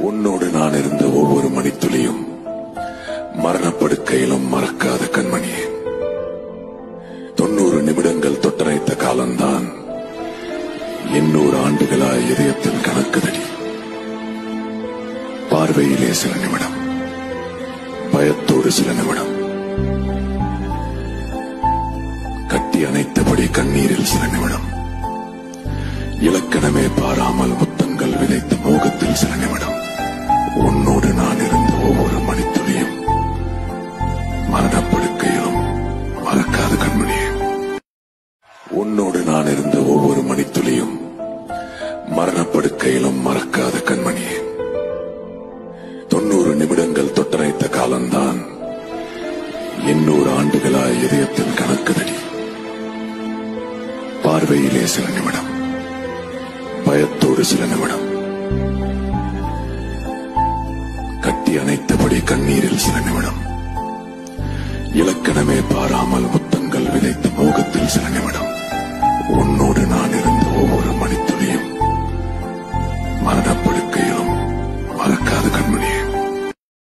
உன்னோடு நான் இருந்த ஒவ்வொரு மணித்துளியும் மரணப்படுக்கையிலும் மறக்காத கண்மணியே. 90 நிமிடங்கள் தொட்டரைத்த காலம்தான் 800 ஆண்டுகளாய் இதயத்தில் கணக்குதடி. பார்வையிலே சில நிமிடம், பயத்தோடு சில நிமிடம், கட்டி அணைத்தபடி கண்ணீரில் சில நிமிடம், இலக்கணமே பாராமல் முத்தங்கள் விதைத்த மோகத்தில் சில நிமிடம். உன்னோடு நான் இருந்த ஒவ்வொரு மணித்துளியும் மரணப்படுக்கையிலும் மறக்காத கண்மணியே. உன்னோடு நான் இருந்த ஒவ்வொரு மணித்துளியும் மரணப்படுக்கையிலும் மறக்காத கண்மணியே. 90 நிமிடங்கள் தொட்டரைத்த காலம்தான் 800 ஆண்டுகளாய் இதயத்தில் கணக்குதடி. பார்வையிலே சில நிமிடம், பயத்தோடு சில நிமிடம், கட்டி அணைத்தபடி கண்ணீரில் சில நிமிடம், இலக்கணமே பாராமல் முத்தங்கள் விதைத்த